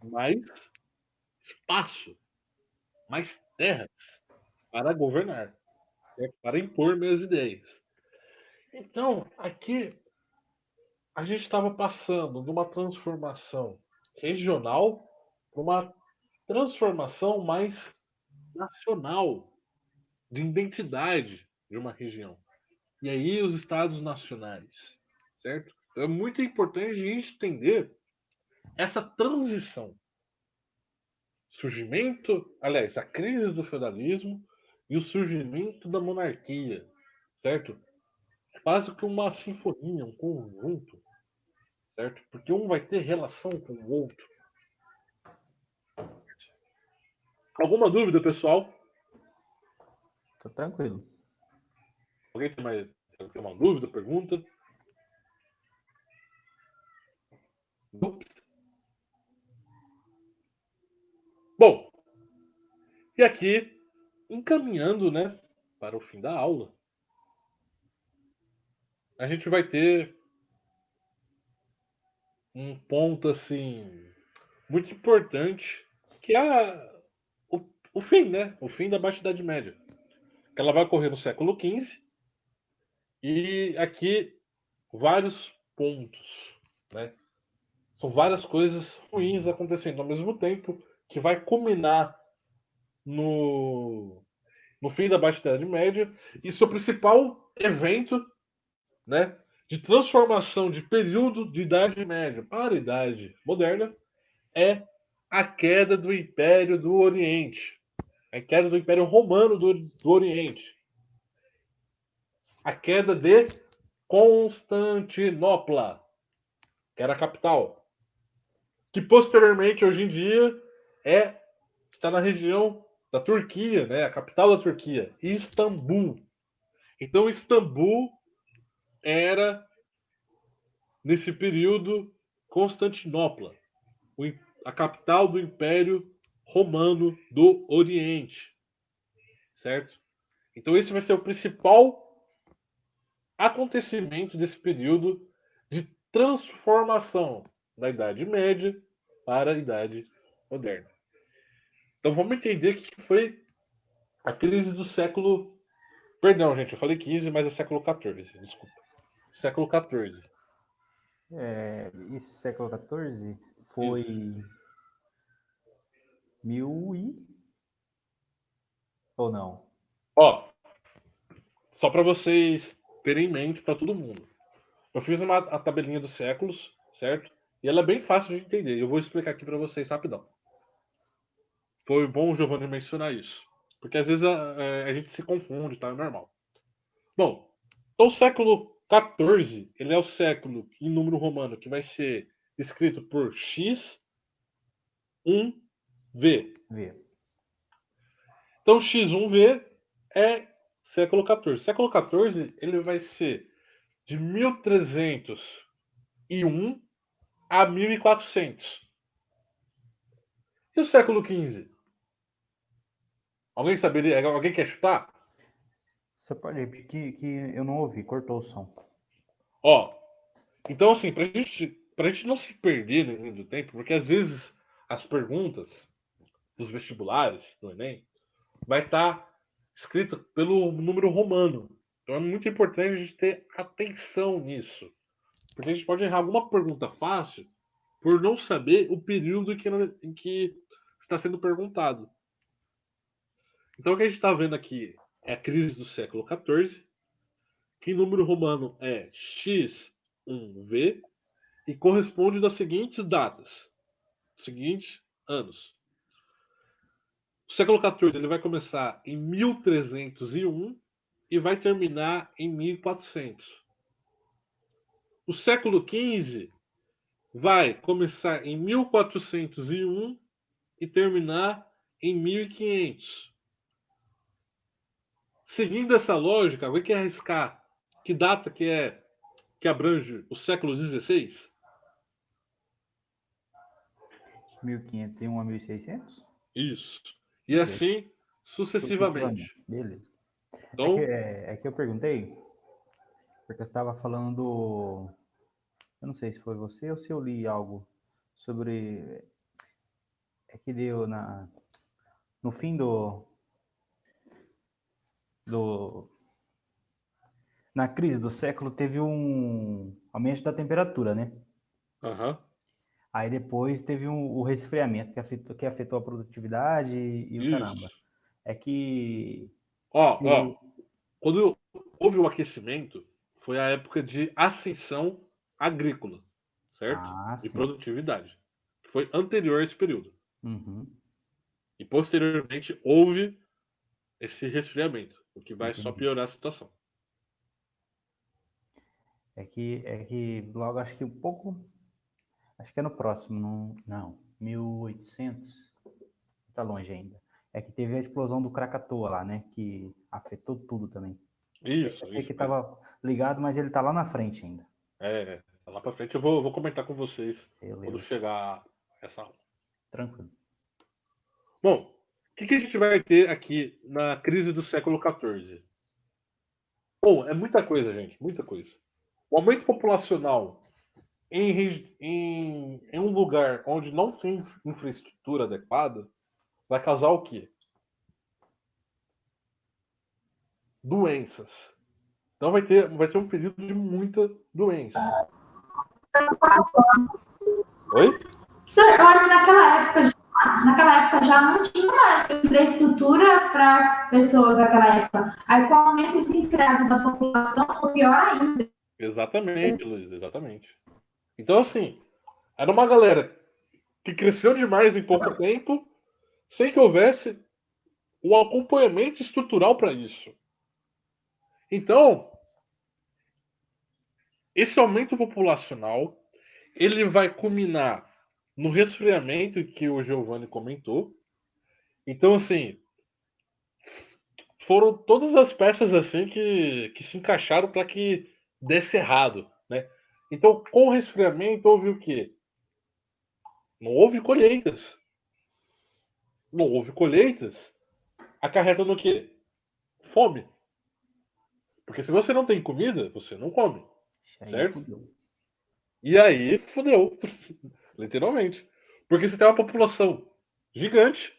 mais espaço, mais terras para governar, certo? Para impor minhas ideias. Então, aqui a gente estava passando de uma transformação regional para uma transformação mais nacional, de identidade de uma região. E aí os estados nacionais, certo? Então é muito importante a gente entender essa transição. Surgimento, aliás, a crise do feudalismo e o surgimento da monarquia, certo? É quase que uma sinfonia, um conjunto, certo? Porque um vai ter relação com o outro. Alguma dúvida, pessoal? Tô tranquilo. Alguém tem uma dúvida, pergunta? Ups. Bom, e aqui, encaminhando, né, para o fim da aula, a gente vai ter um ponto assim muito importante, que é o fim, né? O fim da Baixa Idade Média. Que ela vai ocorrer no século XV e aqui vários pontos, né? São várias coisas ruins acontecendo ao mesmo tempo que vai culminar no, no fim da Baixa Idade Média e seu principal evento, né, de transformação de período de Idade Média para a Idade Moderna é a queda do Império do Oriente, a queda do Império Romano do Oriente, a queda de Constantinopla, que era a capital, que posteriormente, hoje em dia, está na região da Turquia, né? A capital da Turquia, Istambul. Então, Istambul era, nesse período, Constantinopla, a capital do Império Romano do Oriente, certo? Então, esse vai ser o principal acontecimento desse período de transformação da Idade Média para a Idade Moderna. Então vamos entender o que foi a crise do século. Perdão, gente, eu falei 15, mas é século 14, desculpa. Século 14. Esse século XIV foi Isso. ou não? Ó, só para vocês terem em mente, para todo mundo. Eu fiz a tabelinha dos séculos, certo? E ela é bem fácil de entender. Eu vou explicar aqui para vocês rapidão. Foi bom o Giovanni mencionar isso. Porque às vezes a gente se confunde, tá? É normal. Bom, então o século XIV, ele é o século em número romano que vai ser escrito por X1V. Vê. Então X1V é século XIV. Século XIV, ele vai ser de 1301 a 1400. E o século XV? Alguém saberia? Alguém quer chutar? Você pode repetir que eu não ouvi, cortou o som. Ó, então assim, pra gente não se perder no do tempo, porque às vezes as perguntas dos vestibulares, do Enem, vai estar escrita pelo número romano. Então é muito importante a gente ter atenção nisso. Porque a gente pode errar alguma pergunta fácil por não saber o período em que está sendo perguntado. Então o que a gente está vendo aqui é a crise do século XIV, que em número romano é X1V, e corresponde das seguintes datas, seguintes anos. O século XIV ele vai começar em 1301 e vai terminar em 1400. O século XV vai começar em 1401 e terminar em 1500. Seguindo essa lógica, alguém quer arriscar que data que abrange o século XVI? 1501 a 1600? Isso. E Beleza. assim sucessivamente. Beleza. Então, É que eu perguntei, porque eu estava falando do. Eu não sei se foi você ou se eu li algo sobre. É que deu no fim do. Na crise do século teve um aumento da temperatura, né? aham. Aí depois teve o resfriamento que afetou a produtividade e o caramba. Isso. É que Ó, quando houve o aquecimento, foi a época de ascensão agrícola, certo? E sim. produtividade. Foi anterior a esse período. Uhum, E posteriormente houve esse resfriamento, o que vai só entendi. piorar a situação. É que logo acho que acho que é no próximo, não, 1800, tá longe ainda. É que teve a explosão do Krakatoa lá, né? Que afetou tudo também. Isso Achei que mesmo. estava ligado, mas ele tá lá na frente ainda. Lá pra frente eu vou comentar com vocês quando Beleza, chegar essa aula. tranquilo. Bom, o que a gente vai ter aqui na crise do século XIV? Bom, é muita coisa, gente, muita coisa. O aumento populacional em um lugar onde não tem infraestrutura adequada vai causar o quê? Doenças. Então vai ser um período de muita doença. Oi? Senhor, eu acho que naquela época já não tinha uma infraestrutura para as pessoas daquela época. Aí com o aumento desenfreado da população, ficou pior ainda. Exatamente, Luiz, exatamente. Então, assim, era uma galera que cresceu demais em pouco tempo, sem que houvesse o acompanhamento estrutural para isso. Então, esse aumento populacional, ele vai culminar no resfriamento que o Giovanni comentou. Então, assim, foram todas as peças assim que se encaixaram para que desse errado, né? Então, com o resfriamento houve o quê? Não houve colheitas. Não houve colheitas, acarreta no quê? Fome. Porque se você não tem comida, você não come, Aí certo? fudeu. E aí, fudeu. Literalmente. Porque você tem uma população gigante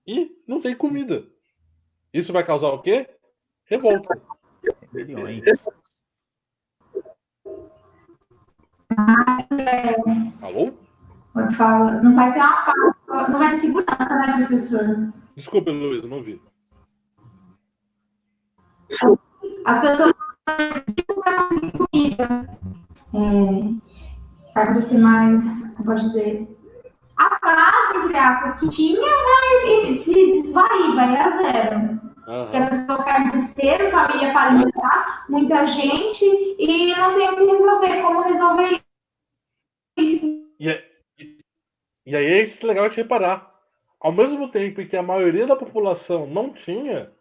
e não tem comida. Isso vai causar o quê? Revolta. Milhões. Alô? Quando fala, não vai ter uma paz, não vai ter segurança, né, professor? Desculpa, Luiz, não ouvi. As pessoas não têm comida. Vai crescer mais, como pode dizer, a paz, entre aspas, que tinha, vai se esvair, vai a zero. Porque as pessoas ficam em desespero, família para alimentar, muita gente, e não tem o que resolver. Como resolver isso? E aí é legal de reparar. Ao mesmo tempo em que a maioria da população não tinha,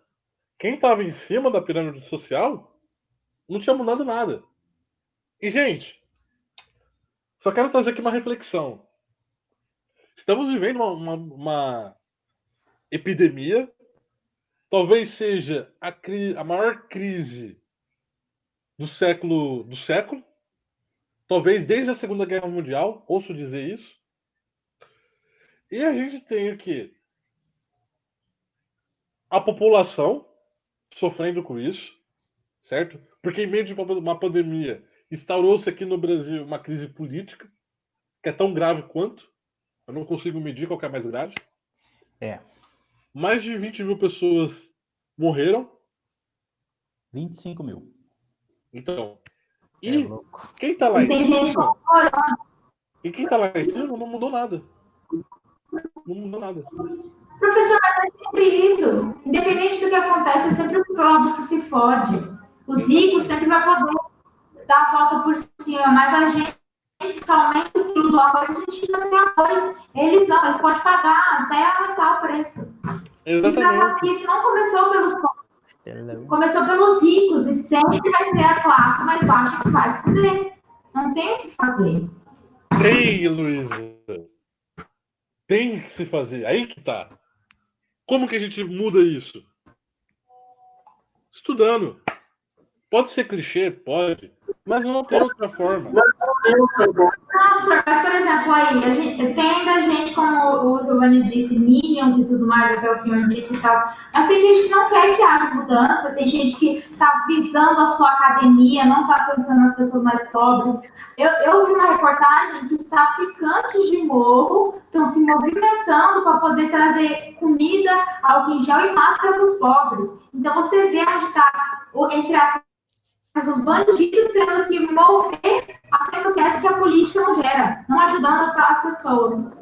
quem estava em cima da pirâmide social não tinha mudado nada. E, gente, só quero trazer aqui uma reflexão. Estamos vivendo uma epidemia, talvez seja a maior crise do século, talvez desde a Segunda Guerra Mundial, ouço dizer isso. E a gente tem o quê? A população sofrendo com isso, certo? Porque em meio de uma pandemia, instaurou-se aqui no Brasil uma crise política, que é tão grave quanto. Eu não consigo medir qual que é mais grave. É. Mais de 20 mil pessoas morreram. 25 mil. Então, Você é louco. quem tá lá E tem em gente cima, e quem tá lá em cima não mudou nada. Não mudou nada. professor, mas é sempre isso. Independente do que acontece, é sempre o pobre que se fode. Os ricos sempre vão poder dar a volta por cima, mas a gente só aumenta o quilo do arroz, a gente fica sem arroz. Eles não, eles podem pagar até aumentar o preço. Engraçado que Exatamente. isso não começou pelos pobres, começou pelos ricos, e sempre vai ser a classe mais baixa que faz fuder. Não tem o que fazer. Tem, Luísa. Tem que se fazer. Aí que tá. Como que a gente muda isso? Estudando. Pode ser clichê? Pode. Mas não tem outra forma. Não, senhor, mas, por exemplo, aí, tem ainda gente, como o Giovanni disse, Minions e tudo mais, até o senhor disse e tal, mas tem gente que não quer que haja mudança, tem gente que está visando a sua academia, não está pensando nas pessoas mais pobres. Eu vi uma reportagem que os traficantes de morro estão se movimentando para poder trazer comida, álcool em gel e máscara para os pobres. Então, você vê onde está, entre os bandidos tendo que mover as redes sociais que a política não gera, não ajudando para as pessoas.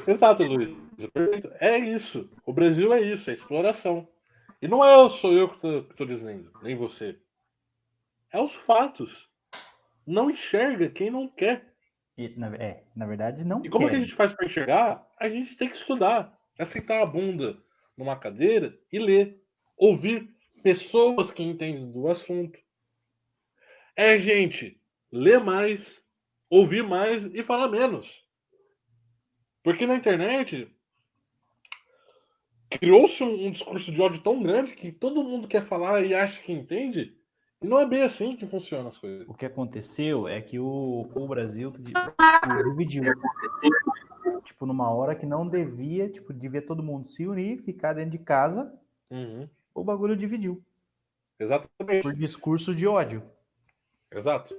Exato, Luiz. É isso. O Brasil é isso, é exploração. E não é sou eu que estou dizendo, nem você. É os fatos. Não enxerga quem não quer. Na verdade, não E como é que a querem. gente faz para enxergar? A gente tem que estudar. É sentar a bunda numa cadeira e ler. Ouvir pessoas que entendem do assunto. É, gente, ler mais, ouvir mais e falar menos. Porque na internet criou-se um discurso de ódio tão grande que todo mundo quer falar e acha que entende. E não é bem assim que funcionam as coisas. O que aconteceu é que o Brasil dividiu. Tipo, numa hora que não devia, tipo, devia todo mundo se unir, ficar dentro de casa, o bagulho dividiu. Exatamente. Por discurso de ódio. Exato.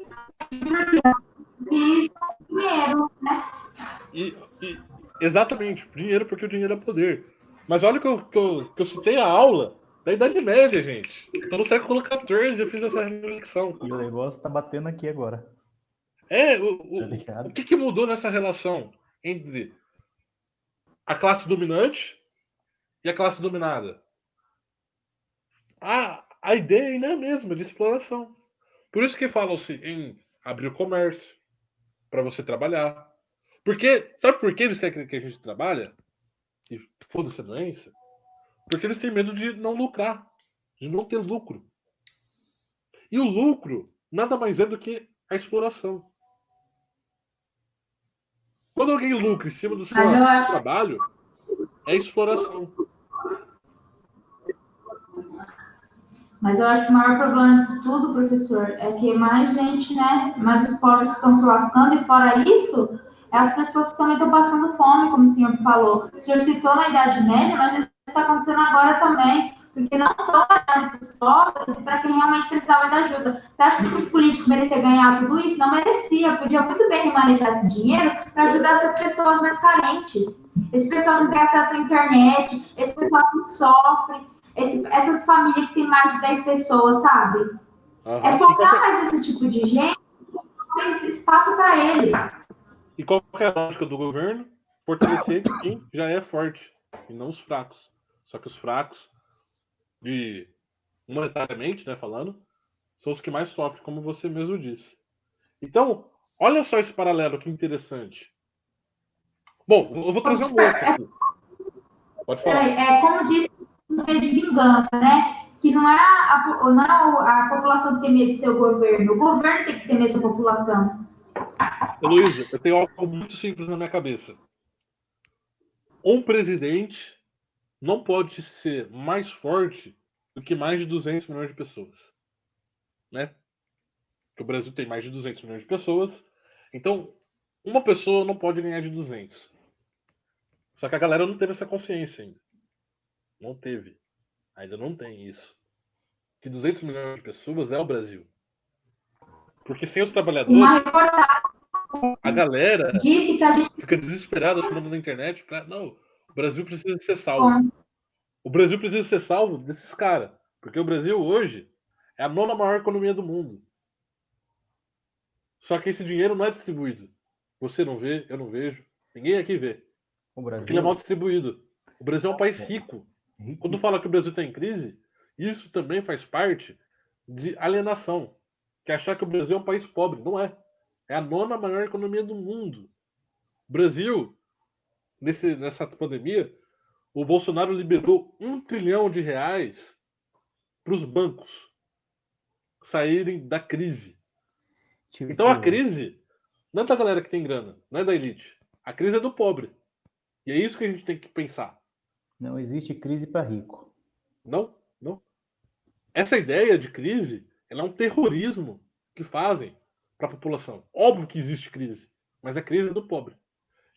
E dinheiro, né? Exatamente, dinheiro, porque o dinheiro é poder. Mas olha que eu citei a aula da Idade Média, gente. Então no século XIV eu fiz essa reflexão. E o negócio tá batendo aqui agora. O que mudou nessa relação entre a classe dominante e a classe dominada? A ideia ainda é a mesma, de exploração. Por isso que falam-se em abrir o comércio, para você trabalhar. Porque, sabe por que eles querem que a gente trabalhe? E foda-se a doença? Porque eles têm medo de não lucrar, de não ter lucro. E o lucro nada mais é do que a exploração. Quando alguém lucra em cima do seu trabalho, é exploração. Mas eu acho que o maior problema disso tudo, professor, é que mais gente, né? Mais os pobres estão se lascando, e fora isso, é as pessoas que também estão passando fome, como o senhor falou. O senhor citou na Idade Média, mas isso está acontecendo agora também, porque não estão olhando para os pobres e para quem realmente precisava de ajuda. Você acha que esses políticos mereciam ganhar tudo isso? Não merecia, podia muito bem manejar esse dinheiro para ajudar essas pessoas mais carentes. Esse pessoal que não tem acesso à internet, esse pessoal que sofre. Essas famílias que tem mais de 10 pessoas, sabe? É focar mais nesse tipo de gente, ter esse espaço para eles. E qual é a lógica do governo? Fortalecer quem já é forte, e não os fracos. Só que os fracos, monetariamente, né, falando, são os que mais sofrem, como você mesmo disse. Então, olha só esse paralelo, que interessante. Bom, eu vou trazer um outro aqui. Pode falar. É como disse, de vingança, né? Que não é a população que tem medo de ser o governo tem que ter medo da população. Heloísa, eu tenho algo muito simples na minha cabeça. Um presidente não pode ser mais forte do que mais de 200 milhões de pessoas. Né? Porque o Brasil tem mais de 200 milhões de pessoas. Então, uma pessoa não pode ganhar de 200. Só que a galera não teve essa consciência ainda. Não teve. Ainda não tem isso. Que 200 milhões de pessoas é o Brasil. Porque sem os trabalhadores, a galera disse que a gente fica desesperada chamando na internet pra... Não, o Brasil precisa ser salvo. O Brasil precisa ser salvo desses caras. Porque o Brasil hoje é a 9ª maior economia do mundo. Só que esse dinheiro não é distribuído. Você não vê, eu não vejo. Ninguém aqui vê. O Brasil... Porque ele é mal distribuído. O Brasil é um país rico. Quando fala que o Brasil está em crise, isso também faz parte de alienação. Que é achar que o Brasil é um país pobre. Não é. É a 9ª maior economia do mundo. O Brasil, nessa pandemia, o Bolsonaro liberou R$1 trilhão para os bancos saírem da crise. Então a crise não é da galera que tem grana, não é da elite. A crise é do pobre. E é isso que a gente tem que pensar. Não existe crise para rico. Não, não. Essa ideia de crise, ela é um terrorismo que fazem para a população. Óbvio que existe crise, mas a crise é do pobre.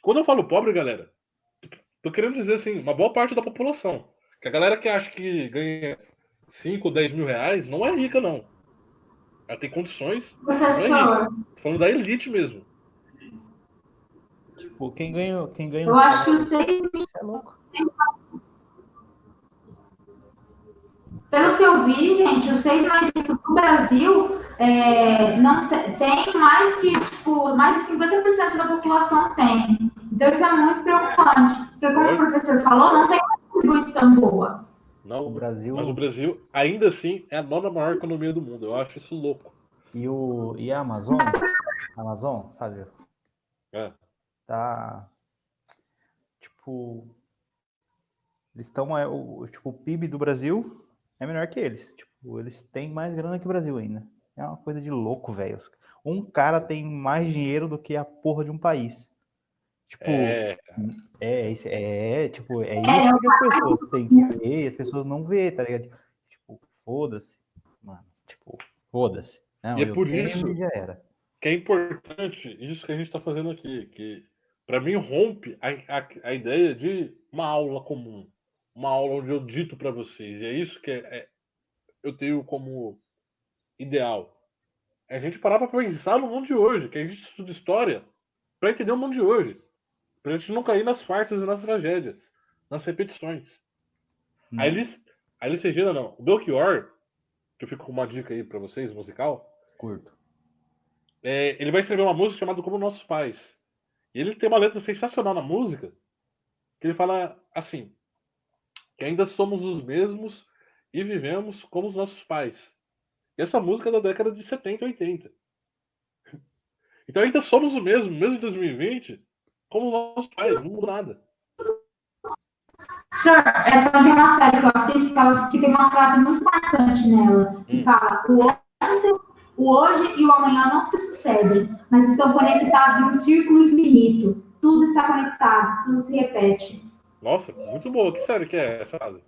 Quando eu falo pobre, galera, tô querendo dizer assim, uma boa parte da população. Que a galera que acha que ganha 5 ou 10 mil reais não é rica, não. Ela tem condições, não é rica. Professor, Tô falando da elite mesmo. Tipo, quem ganha eu um acho que salário, os 6 mil, você é louco. pelo que eu vi, gente, os 6 mais ricos do Brasil não tem mais que, tipo, mais de 50% da população tem. Então isso é muito preocupante, porque como o professor falou, não tem uma distribuição boa. Não, O Brasil mas o Brasil, ainda assim, é a 9ª maior economia do mundo. Eu acho isso louco. e a Amazon, sabe? É. Tá, tipo, eles estão, tipo, o PIB do Brasil é menor que eles. Tipo, eles têm mais grana que o Brasil ainda. É uma coisa de louco, velho. Um cara tem mais dinheiro do que a porra de um país. Tipo, tipo, é isso que as pessoas têm que ver e as pessoas não vê, tá ligado? Tipo, foda-se, mano. Tipo, foda-se. Não, E é eu por tenho isso e já era. que é importante isso que a gente está fazendo aqui. Que, para mim, rompe a ideia de uma aula comum. Uma aula onde eu dito para vocês. E é isso que eu tenho como ideal. É a gente parar para pensar no mundo de hoje. Que a gente estuda história para entender o mundo de hoje. Pra gente não cair nas farsas e nas tragédias. Nas repetições. A Né? Elis Regina, não. O Belchior, que eu fico com uma dica aí para vocês, musical, Curto. ele vai escrever uma música chamada Como Nossos Pais. E ele tem uma letra sensacional na música, que ele fala assim, que ainda somos os mesmos e vivemos como os nossos pais. E essa música é da década de 70 e 80. Então ainda somos o mesmo, mesmo em 2020, como os nossos pais, não muda nada. Senhor, tem uma série que eu assisto que tem uma frase muito marcante nela, que fala: o hoje e o amanhã não se sucedem, mas estão conectados em um círculo infinito. Tudo está conectado, tudo se repete. Nossa, muito boa. Que série que é essa frase?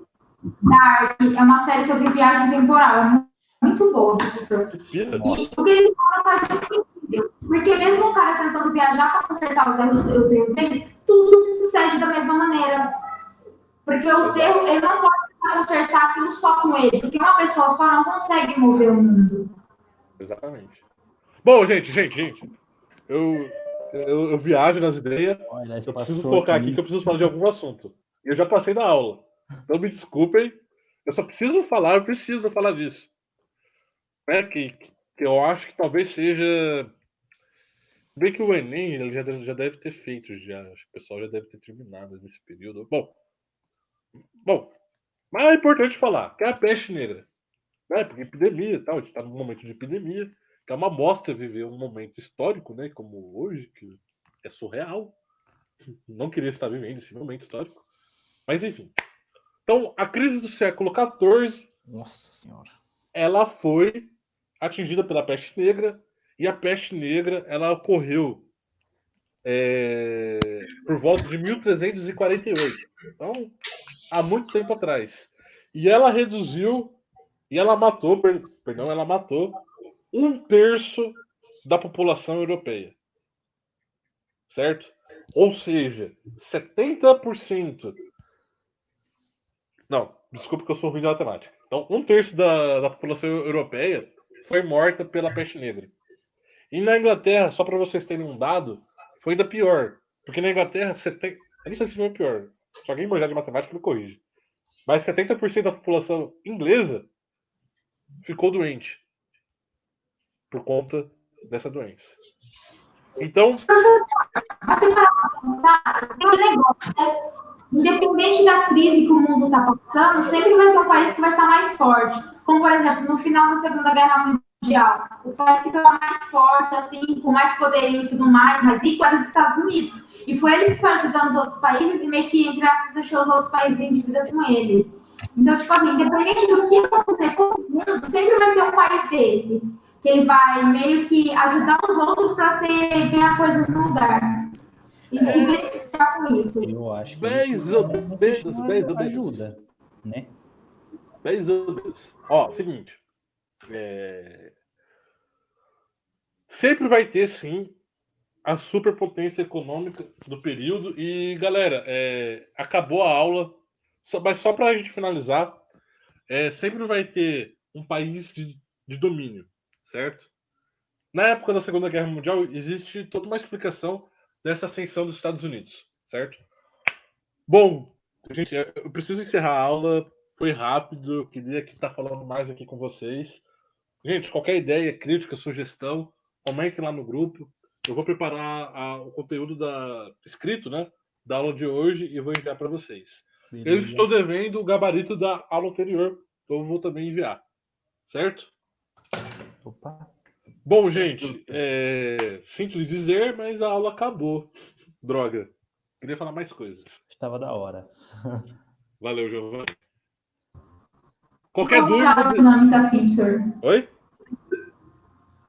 Dark é uma série sobre viagem temporal. É muito boa, professor. Que pira. E o que eles falam faz muito sentido. Porque mesmo o cara tentando viajar para consertar os erros dele, tudo se sucede da mesma maneira. Porque os erros, ele não pode consertar aquilo só com ele. Porque uma pessoa só não consegue mover o mundo. Exatamente. Bom, gente. Eu viajo nas ideias. Olha, Eu preciso focar aqui que eu preciso falar de algum assunto. E eu já passei da aula. Então me desculpem. Eu preciso falar disso. Né? Que eu acho que talvez seja. Bem que o Enem ele já deve ter feito já. Acho que o pessoal já deve ter terminado nesse período. Bom, mas é importante falar que é a peste negra. Né? Porque epidemia e tal, a gente está num momento de epidemia, que é uma bosta viver um momento histórico, né? Como hoje, que é surreal. Não queria estar vivendo esse momento histórico. Mas enfim. Então, a crise do século XIV, Nossa senhora. ela foi atingida pela peste negra, e a peste negra ela ocorreu por volta de 1348. Então, há muito tempo atrás. E ela reduziu, e ela matou, ela matou 1/3 da população europeia. Certo? Ou seja, 70%. Não, desculpa que eu sou ruim de matemática. Então, 1/3 da população europeia foi morta pela peste negra. E na Inglaterra, só para vocês terem um dado, foi ainda pior. Porque na Inglaterra, eu não sei se foi pior. Se alguém manjar de matemática, me corrige. Mas 70% da população inglesa ficou doente por conta dessa doença. Então, Tem um negócio, né? Independente da crise que o mundo está passando, sempre vai ter um país que vai estar mais forte. Como, por exemplo, no final da Segunda Guerra Mundial, o país que estava mais forte, assim, com mais poderio e tudo mais rico, era os Estados Unidos. E foi ele que foi ajudando os outros países e meio que, entre aspas, deixou os outros países em dívida com ele. Então, tipo assim, independente do que acontecer com o mundo, sempre vai ter um país desse. Que ele vai meio que ajudar os outros para ganhar coisas no lugar. E se beneficiar com isso. Eu acho que mais isso ou não se chama menos. ajuda, né? 10 anos. Ó, seguinte. sempre vai ter, sim, a superpotência econômica do período. E, galera, acabou a aula, mas só para a gente finalizar, sempre vai ter um país de domínio, certo? Na época da Segunda Guerra Mundial, existe toda uma explicação dessa ascensão dos Estados Unidos, certo? Bom, gente, eu preciso encerrar a aula, foi rápido, eu queria estar falando mais aqui com vocês. Gente, qualquer ideia, crítica, sugestão, comente lá no grupo. Eu vou preparar o conteúdo escrito, né, da aula de hoje e vou enviar para vocês. Eu Beleza. estou devendo o gabarito da aula anterior, então eu vou também enviar, certo? Opa. Bom, gente, sinto lhe dizer, mas a aula acabou. Droga. Queria falar mais coisas. Estava da hora. Valeu, Giovanni. Qualquer Qual que é a aula dúvida. econômica assim, senhor? Oi?